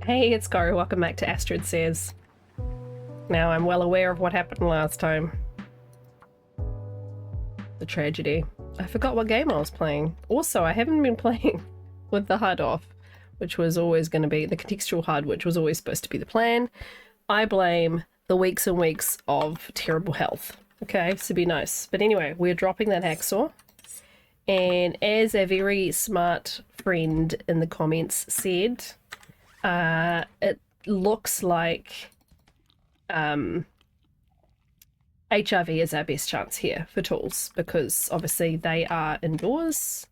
Hey, it's Koru. Welcome back to Astrid Says. Now, I'm well aware of what happened last time. The tragedy. I forgot what game I was playing. Also, I haven't been playing with the HUD off, which was always going to be the contextual HUD, which was always supposed to be the plan. I blame the weeks and weeks of terrible health. Okay, so be nice. But anyway, we're dropping that hacksaw. And as a very smart friend in the comments said, it looks like HRV is our best chance here for tools, because obviously they are indoors,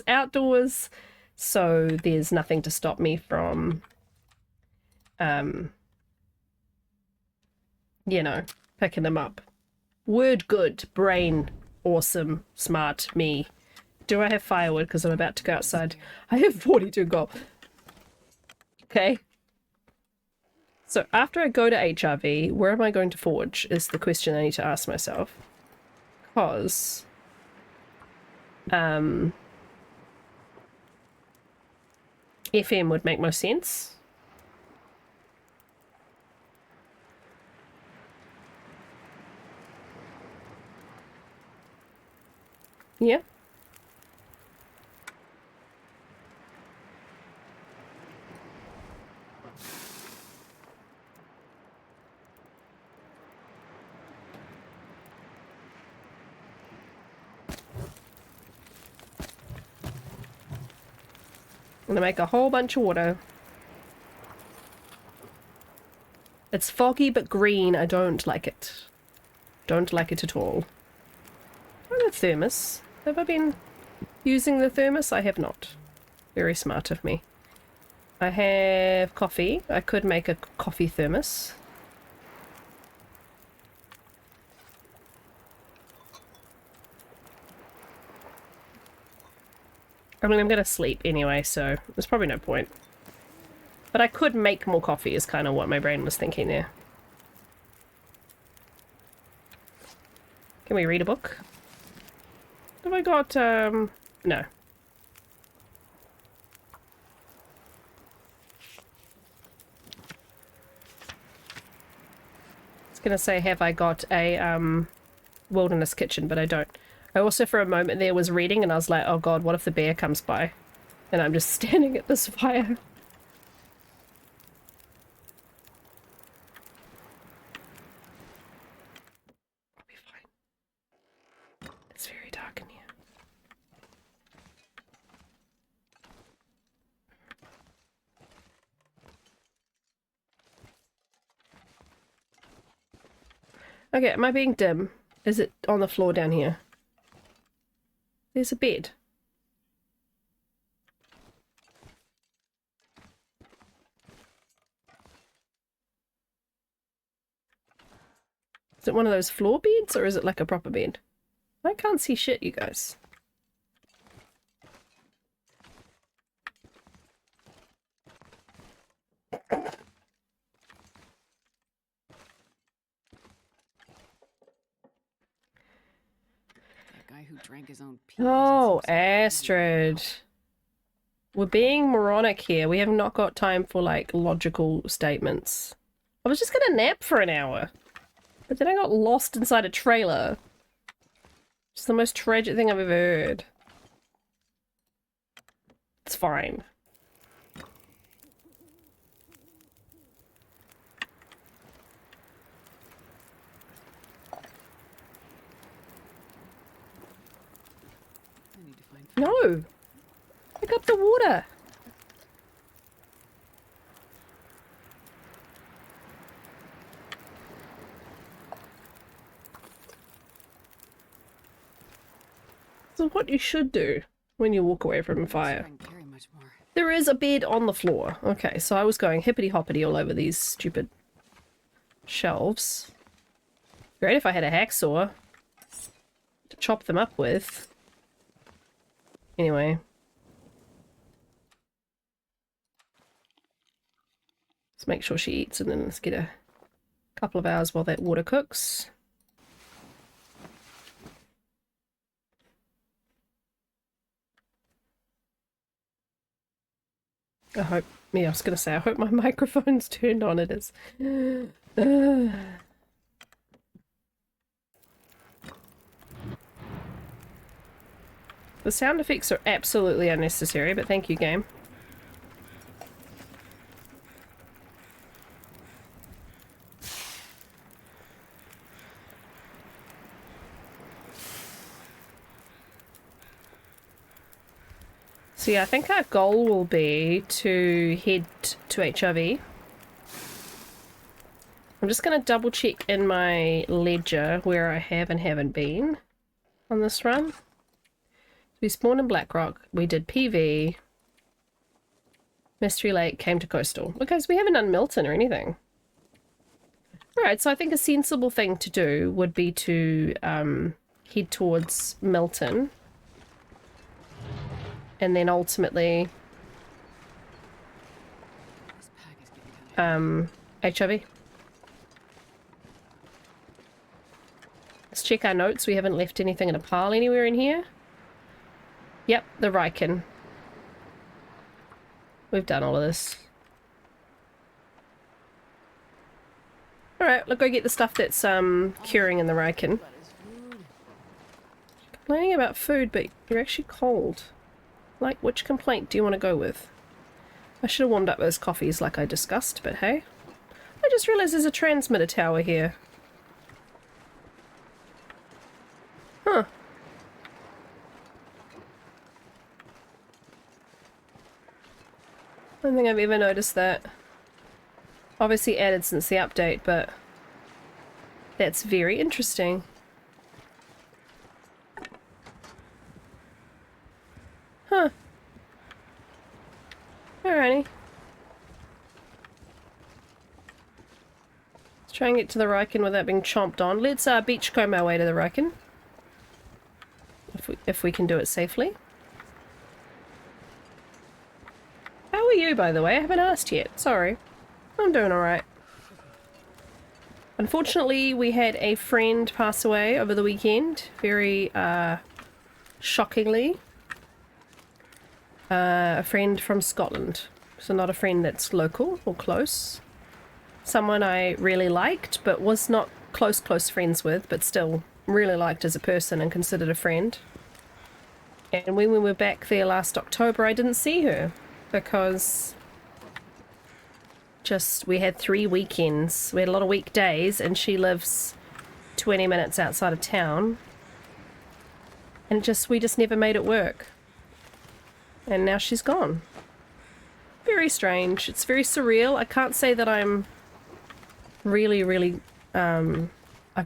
outdoors, so there's nothing to stop me from, you know, picking them up. Word good, brain awesome, smart me. Do I have firewood? Because I'm about to go outside. I have 42 gold. Okay. So after I go to HRV, where am I going to forge is the question I need to ask myself. Because FM would make most sense. Yeah. I'm gonna make a whole bunch of water. It's foggy but green. I don't like it. Don't like it at all. Oh, the thermos. Have I been using the thermos? I have not. Very smart of me. I have coffee. I could make a coffee thermos. I mean, I'm gonna sleep anyway, so there's probably no point. But I could make more coffee is kind of what my brain was thinking there. Can we read a book? Have I got, no. I was gonna say, have I got a, wilderness kitchen, but I don't. I also, for a moment there, was reading and I was like, oh god, what if the bear comes by? And I'm just standing at this fire. I'll be fine. It's very dark in here. Okay, am I being dim? Is it on the floor down here? There's a bed. Is it one of those floor beds or is it like a proper bed? I can't see shit, you guys. Who drank his own pee. Oh, Astrid. We're being moronic here. We have not got time for, like, logical statements. I was just gonna nap for an hour. But then I got lost inside a trailer. It's the most tragic thing I've ever heard. It's fine. No! Pick up the water! So what you should do when you walk away from a fire. There is a bed on the floor. Okay, so I was going hippity-hoppity all over these stupid shelves. Great if I had a hacksaw to chop them up with. Anyway. Let's make sure she eats and then let's get a couple of hours while that water cooks. I hope, yeah, I was gonna say, I hope my microphone's turned on. It is. The sound effects are absolutely unnecessary, but thank you, game. So yeah, I think our goal will be to head to HRV. I'm just going to double check in my ledger where I have and haven't been on this run. We spawned in Blackrock, we did PV, Mystery Lake, came to Coastal. Okay, so we haven't done Milton or anything. Alright, so I think a sensible thing to do would be to head towards Milton. And then ultimately HRV. Let's check our notes. We haven't left anything in a pile anywhere in here. Yep, the Riken. We've done all of this. Alright, let's go get the stuff that's curing in the Riken. Complaining about food, but you're actually cold. Like, which complaint do you want to go with? I should have warmed up those coffees like I discussed, but hey. I just realised there's a transmitter tower here. Huh. I don't think I've ever noticed that. Obviously added since the update, but that's very interesting. Huh. Alrighty. Let's try and get to the Riken without being chomped on. Let's beachcomb our way to the Riken. If we can do it safely. How are you, by the way? I haven't asked yet. Sorry. I'm doing alright. Unfortunately, we had a friend pass away over the weekend. Very, shockingly. A friend from Scotland. So not a friend that's local or close. Someone I really liked, but was not close friends with, but still really liked as a person and considered a friend. And when we were back there last October, I didn't see her because we had 3 weekends. We had a lot of weekdays, and she lives 20 minutes outside of town. And we just never made it work. And now she's gone. Very strange. It's very surreal. I can't say that I'm really, I've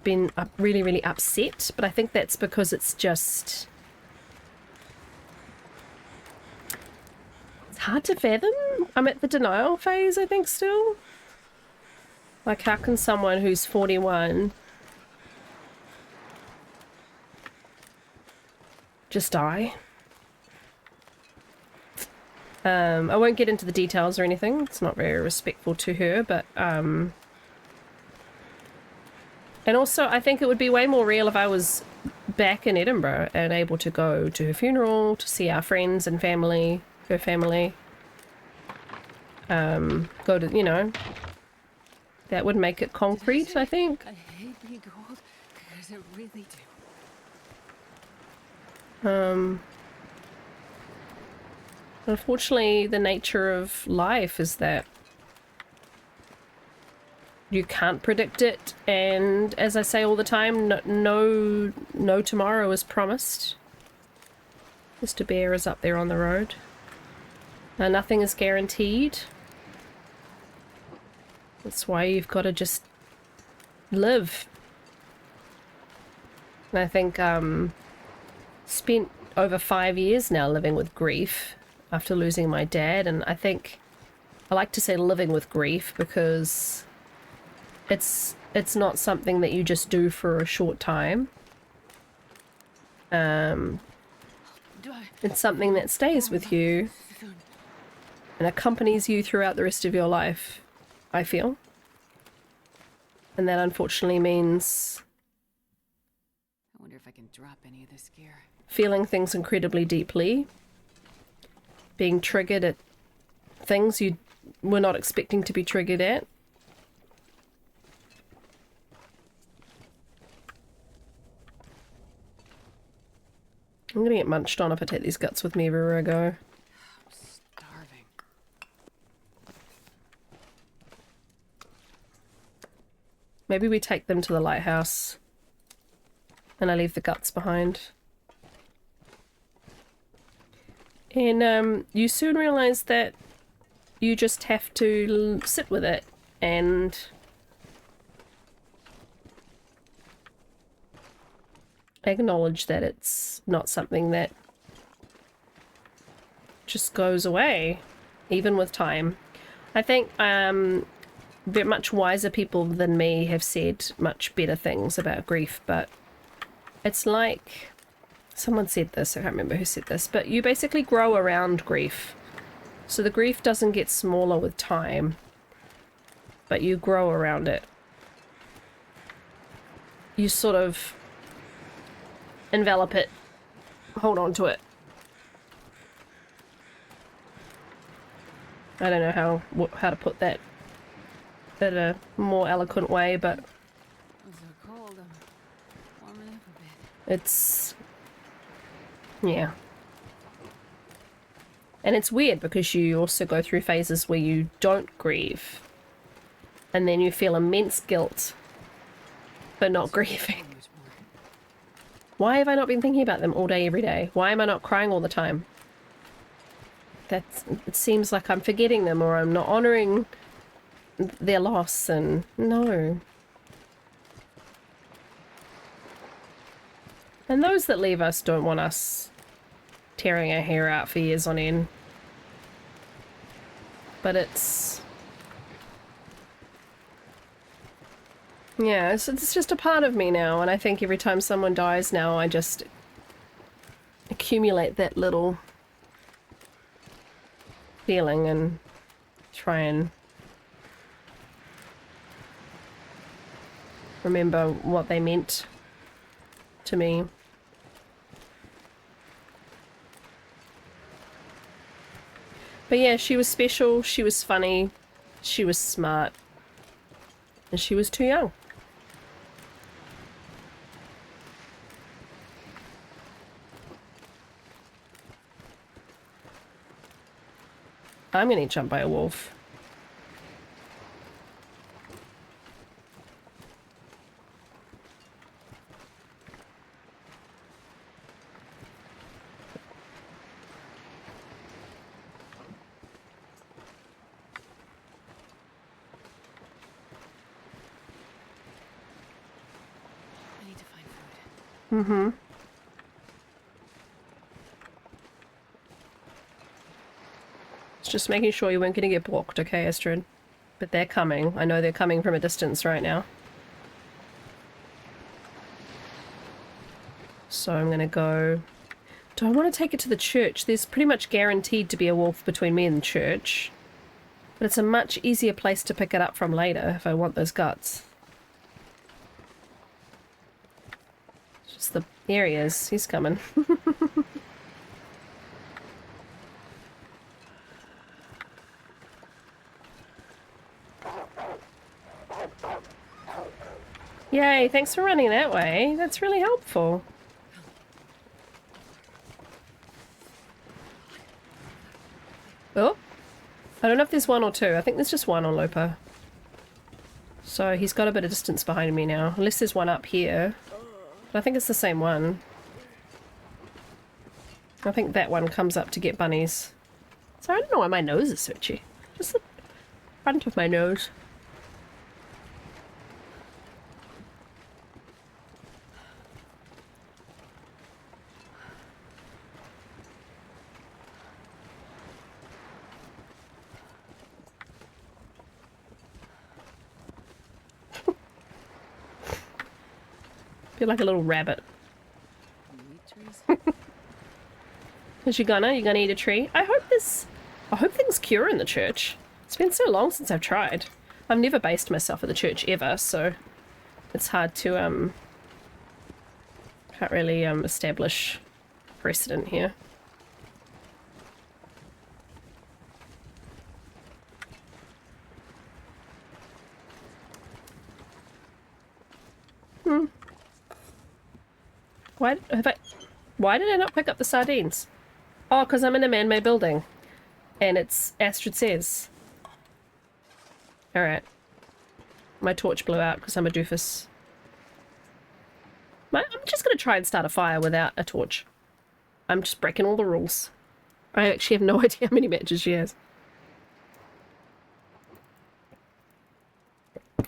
been really upset, but I think that's because it's just... It's hard to fathom. I'm at the denial phase, I think, still. Like, how can someone who's 41 just die? I won't get into the details or anything. It's not very respectful to her, but and also I think it would be way more real if I was back in Edinburgh and able to go to her funeral, to see our friends and family, her family. Go to, you know, that would make it concrete, I think. I hate being cold because I really do. Unfortunately, the nature of life is that you can't predict it, and as I say all the time, no tomorrow is promised. Mr. Bear is up there on the road. Nothing is guaranteed. That's why you've got to just live. And I think spent over 5 years now living with grief after losing my dad, and I think I like to say living with grief because it's not something that you just do for a short time. It's something that stays with you and accompanies you throughout the rest of your life, I feel. And that unfortunately means I wonder if I can drop any of this gear. Feeling things incredibly deeply, being triggered at things you were not expecting to be triggered at. I'm gonna get munched on if I take these guts with me everywhere I go. I'm starving. Maybe we take them to the lighthouse and I leave the guts behind. And you soon realize that you just have to sit with it and acknowledge that it's not something that just goes away, even with time. I think very much wiser people than me have said much better things about grief, but it's like someone said this, I can't remember who said this, but you basically grow around grief. So the grief doesn't get smaller with time, but you grow around it. You sort of envelop it, hold on to it. I don't know how to put that in a more eloquent way, but I'm so cold. I'm warming up a bit. it's, yeah. And it's weird because you also go through phases where you don't grieve, and then you feel immense guilt for not grieving. Why have I not been thinking about them all day, every day? Why am I not crying all the time? It seems like I'm forgetting them or I'm not honouring their loss, and no. And those that leave us don't want us tearing our hair out for years on end. But it's... yeah, it's just a part of me now, and I think every time someone dies now, I just accumulate that little feeling and try and remember what they meant to me. But yeah, she was special, she was funny, she was smart, and she was too young. I'm gonna get jumped by a wolf. I need to find food. Mm-hmm. It's just making sure you weren't going to get blocked, okay, Astrid? But they're coming. I know they're coming from a distance right now. So I'm going to go... do I want to take it to the church? There's pretty much guaranteed to be a wolf between me and the church. But it's a much easier place to pick it up from later if I want those guts. It's just the... there he is. He's coming. Yay, thanks for running that way. That's really helpful. Oh, I don't know if there's one or two. I think there's just one on Loper. So he's got a bit of distance behind me now. Unless there's one up here. But I think it's the same one. I think that one comes up to get bunnies. So I don't know why my nose is so itchy. Just the front of my nose. Feel like a little rabbit. Is you gonna eat a tree? I hope things cure in the church. It's been so long since I've tried. I've never based myself at the church ever, so it's hard to can't really establish precedent here. Why did I not pick up the sardines? Oh, because I'm in a man-made building. And it's Astrid Says. Alright. My torch blew out because I'm a doofus. I'm just going to try and start a fire without a torch. I'm just breaking all the rules. I actually have no idea how many matches she has.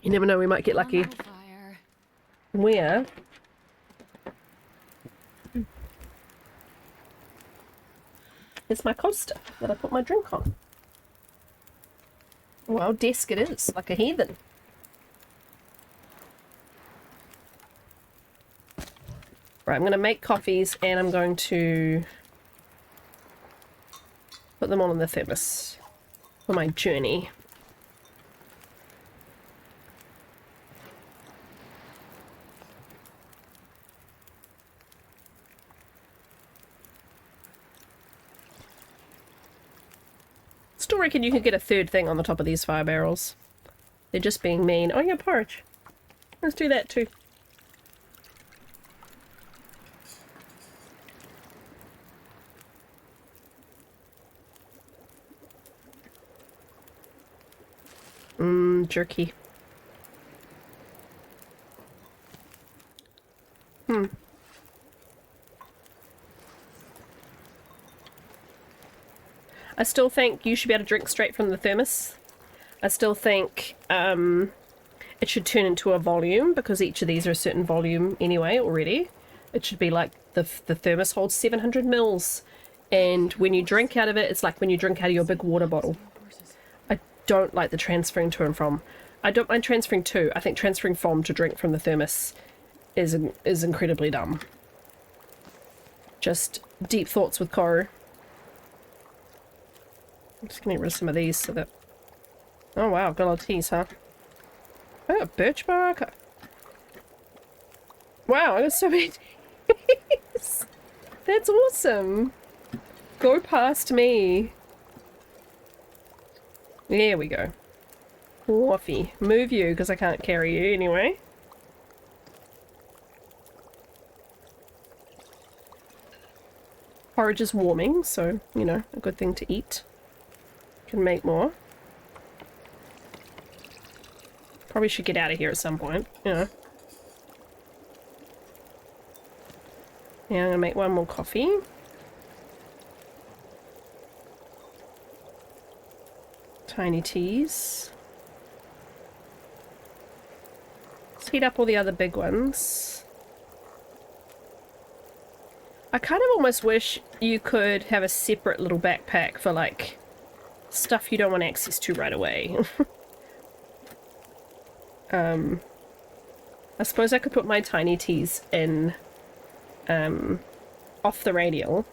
You never know, we might get lucky. Fire. Where? It's my coaster that I put my drink on. Well, desk it is, like a heathen. Right, I'm going to make coffees and I'm going to put them on in the thermos for my journey. Still reckon you could get a third thing on the top of these fire barrels. They're just being mean. Oh yeah, porridge. Let's do that too. Jerky. I still think you should be able to drink straight from the thermos. I still think it should turn into a volume because each of these are a certain volume anyway already. It should be like the thermos holds 700 mils, and when you drink out of it, it's like when you drink out of your big water bottle. I don't like the transferring to and from. I don't mind transferring to. I think transferring from to drink from the thermos is incredibly dumb. Just deep thoughts with Koru. I'm just gonna get rid of some of these so that... Oh wow, I've got a lot of teas, huh? Oh, birch bark. Wow, I got so many teas. That's awesome. Go past me. There we go. Coffee. Move you, because I can't carry you anyway. Porridge is warming, so, you know, a good thing to eat. Can make more. Probably should get out of here at some point, you know. Yeah, I'm gonna make one more coffee. Tiny teas. Let's heat up all the other big ones. I kind of almost wish you could have a separate little backpack for like stuff you don't want access to right away. I suppose I could put my tiny teas in off the radial.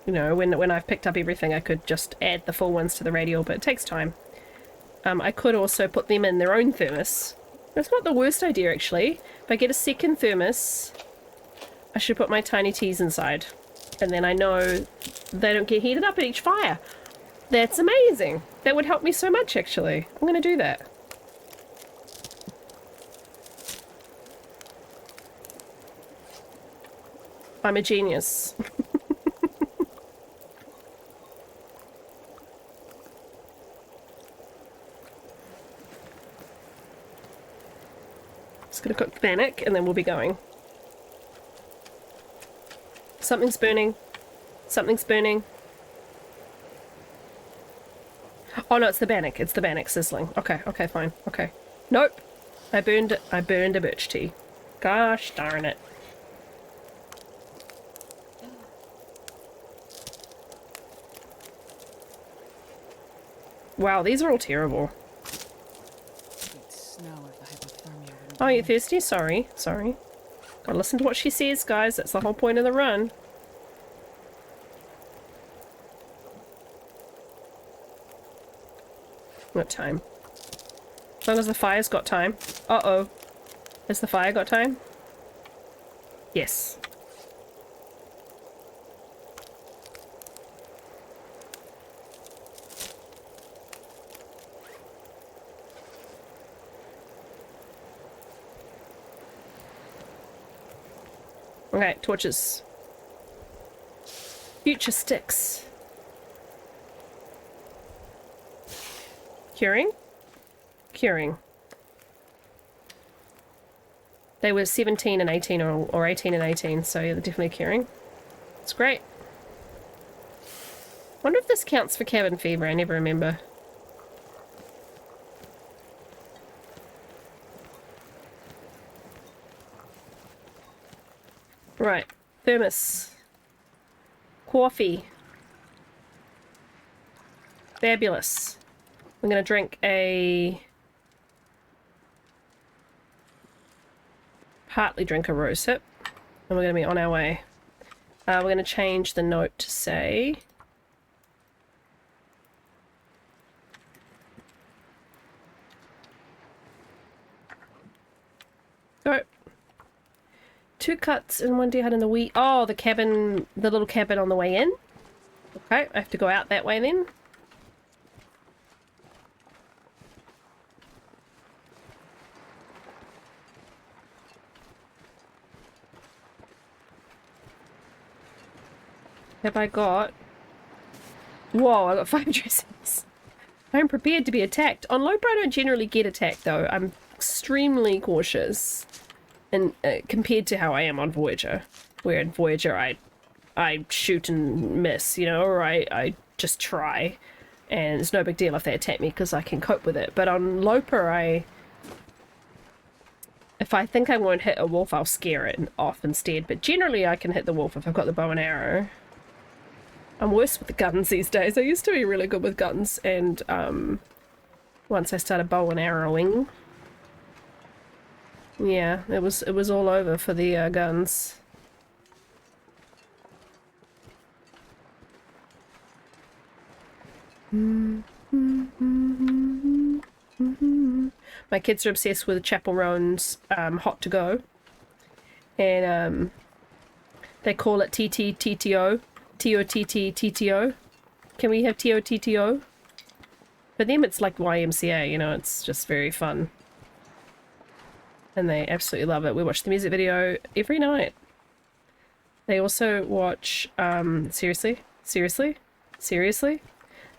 You know, when I've picked up everything I could just add the full ones to the radial, but it takes time. I could also put them in their own thermos. That's not the worst idea actually. If I get a second thermos, I should put my tiny teas inside. And then I know they don't get heated up at each fire. That's amazing. That would help me so much actually. I'm gonna do that. I'm a genius. Just gonna cook bannock and then we'll be going. Something's burning. Something's burning. Oh no, it's the bannock. It's the bannock sizzling. Okay, okay, fine. Okay. Nope. I burned a birch tea. Gosh darn it. Wow, these are all terrible. Oh, you thirsty? Sorry. Sorry. Gotta listen to what she says, guys. That's the whole point of the run. What time? As long as the fire's got time. Uh-oh. Has the fire got time? Yes. Okay, torches. Future sticks. Curing? Curing. They were 17 and 18 or 18 and 18, so yeah, they're definitely curing. It's great. Wonder if this counts for cabin fever, I never remember. Right, thermos. Coffee. Fabulous. I'm gonna drink partly drink a rose hip, and we're gonna be on our way. We're gonna change the note to say go. 2 cuts and 1 deer hut in the wee. Oh, the cabin, the little cabin on the way in. Okay, I have to go out that way then. Have I got... Whoa, I got 5 dressings. I'm prepared to be attacked. On Loper, I don't generally get attacked, though. I'm extremely cautious. And compared to how I am on Voyager. Where in Voyager, I shoot and miss, you know, or I just try. And it's no big deal if they attack me, because I can cope with it. But on Loper, if I think I won't hit a wolf, I'll scare it off instead. But generally, I can hit the wolf if I've got the bow and arrow. I'm worse with the guns these days. I used to be really good with guns, and once I started bow and arrowing, yeah, it was all over for the guns. My kids are obsessed with Chapel Roan's Hot to Go, and they call it TTTTO. TOTTTTO. Can we have TOTTO? For them it's like YMCA, you know, it's just very fun. And they absolutely love it. We watch the music video every night. They also watch, seriously?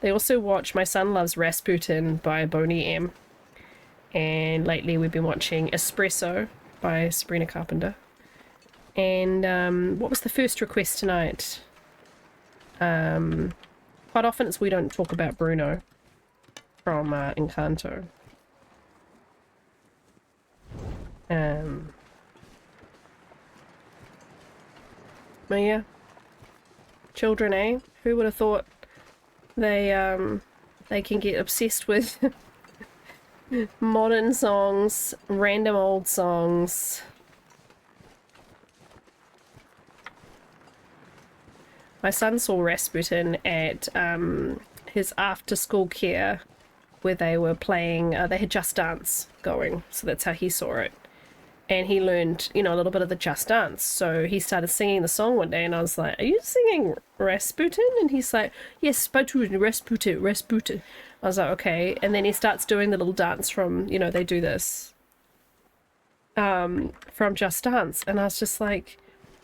They also watch My Son Loves Rasputin by Boney M. And lately we've been watching Espresso by Sabrina Carpenter. And what was the first request tonight? Quite often it's We Don't Talk About Bruno from Encanto. But yeah. Children, eh? Who would have thought they can get obsessed with modern songs, random old songs. My son saw Rasputin at his after-school care, where they were playing, they had Just Dance going, so that's how he saw it. And he learned, you know, a little bit of the Just Dance, so he started singing the song one day, and I was like, are you singing Rasputin? And he's like, yes, Rasputin. I was like, okay. And then he starts doing the little dance from, you know, they do this, from Just Dance, and I was just like,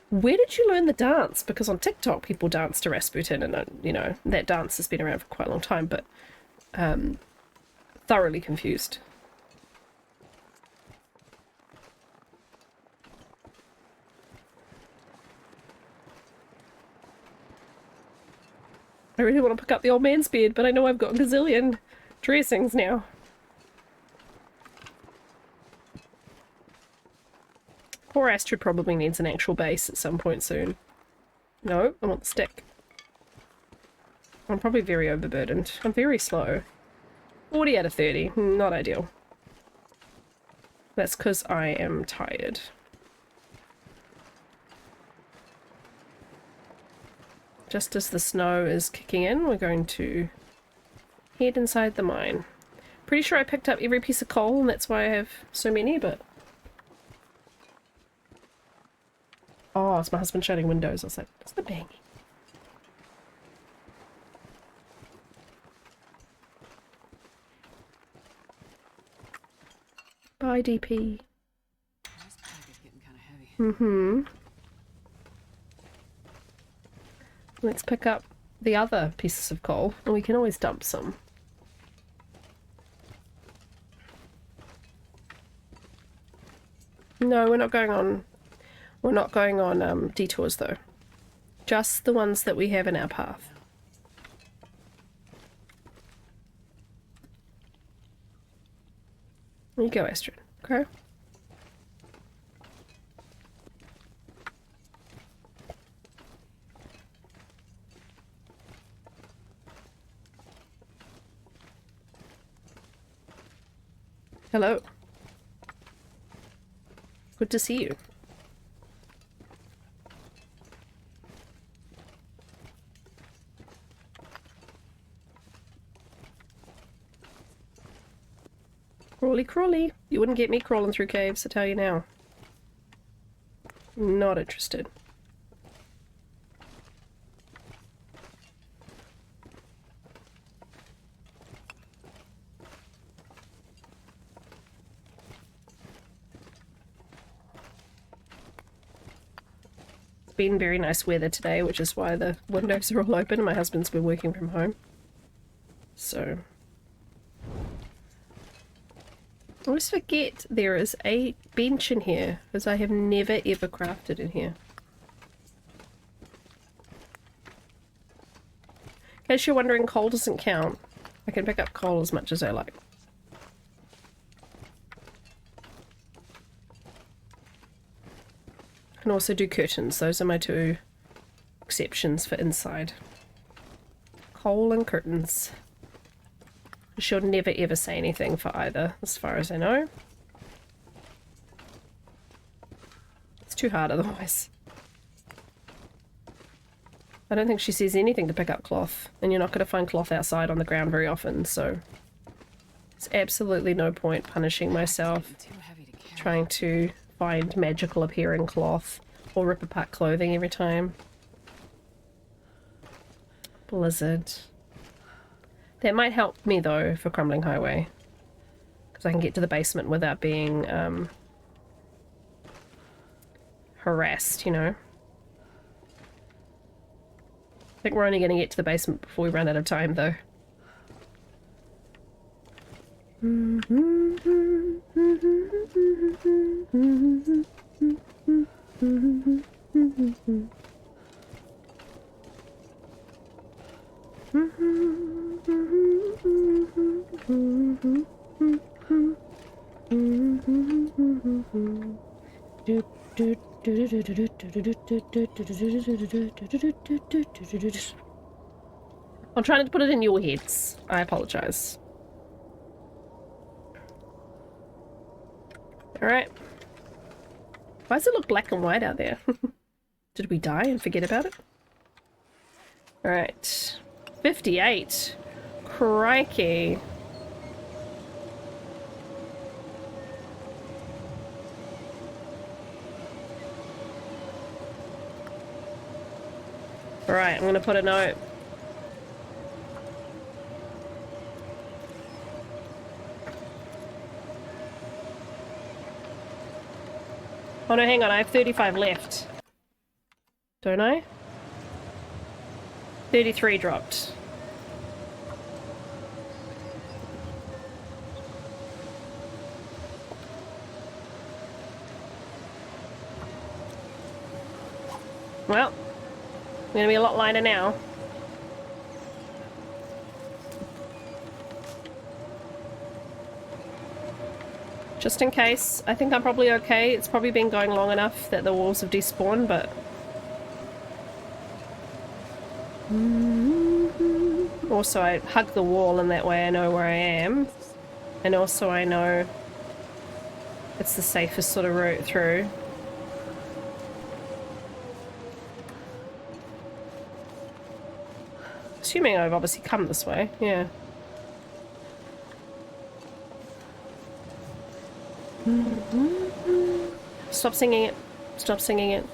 where did you learn the dance? Because on TikTok people dance to Rasputin, and you know, that dance has been around for quite a long time, but thoroughly confused. I really want to pick up the old man's bed, but I know I've got a gazillion dressings now. Poor Astrid probably needs an actual base at some point soon. No, I want the stick. I'm probably very overburdened. I'm very slow. 40 out of 30. Not ideal. That's because I am tired. Just as the snow is kicking in, we're going to head inside the mine. Pretty sure I picked up every piece of coal, and that's why I have so many, but... Oh, it's my husband shutting windows. I was like, what's the banging? Bye, DP. This pack is getting kind of heavy. Mm-hmm. Let's pick up the other pieces of coal, and we can always dump some. No, we're not going on. We're not going on detours though. Just the ones that we have in our path. There you go, Astrid. Okay. Hello. Good to see you. Crawly, crawly. You wouldn't get me crawling through caves, I tell you now. Not interested. It's been very nice weather today, which is why the windows are all open and my husband's been working from home. So... I always forget there is a bench in here, because I have never ever crafted in here. In case you're wondering, coal doesn't count. I can pick up coal as much as I like. I can also do curtains. Those are my two exceptions for inside. Coal and curtains. She'll never ever say anything for either, as far as I know. It's too hard otherwise. I don't think she says anything to pick up cloth, and you're not going to find cloth outside on the ground very often, so there's absolutely no point punishing myself trying to find magical appearing cloth or rip apart clothing every time. Blizzard. That might help me though for Crumbling Highway, because I can get to the basement without being harassed, you know. I think we're only going to get to the basement before we run out of time though. I'm trying to put it in your heads. I apologize. Alright. Why does it look black and white out there? Did we die and forget about it? Alright. 58. Crikey. Alright, I'm gonna put a note. Oh no, hang on, I have 35 left. Don't I? 33 dropped. Well, I'm gonna be a lot lighter now. Just in case. I think I'm probably okay. It's probably been going long enough that the walls have despawned, but... Also, I hug the wall and that way I know where I am. And also I know it's the safest sort of route through. Assuming I've obviously come this way, yeah. Stop singing it. Stop singing it.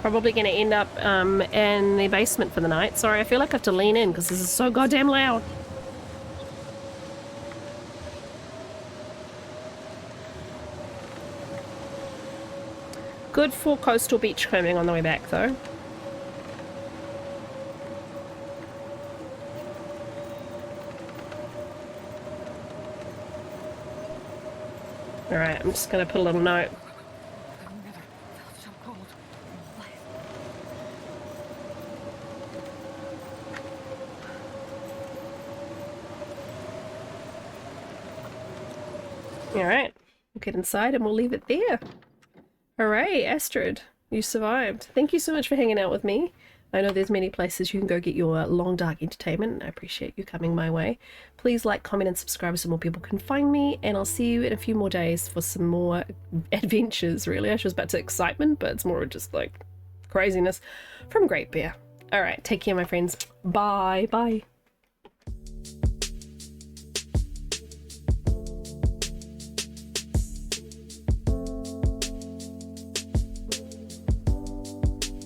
Probably going to end up in the basement for the night. Sorry, I feel like I have to lean in because this is so goddamn loud. Good for coastal beach combing on the way back, though. Alright, I'm just going to put a little note. I've never felt so cold in my life. Alright, we'll get inside and we'll leave it there. Hooray, Astrid, you survived. Thank you so much for hanging out with me. I know there's many places you can go get your long dark entertainment, and I appreciate you coming my way. Please like, comment, and subscribe so more people can find me, and I'll see you in a few more days for some more adventures, really. I was about to excitement, but it's more just like craziness from Great Bear. Alright, take care, my friends. Bye. Bye.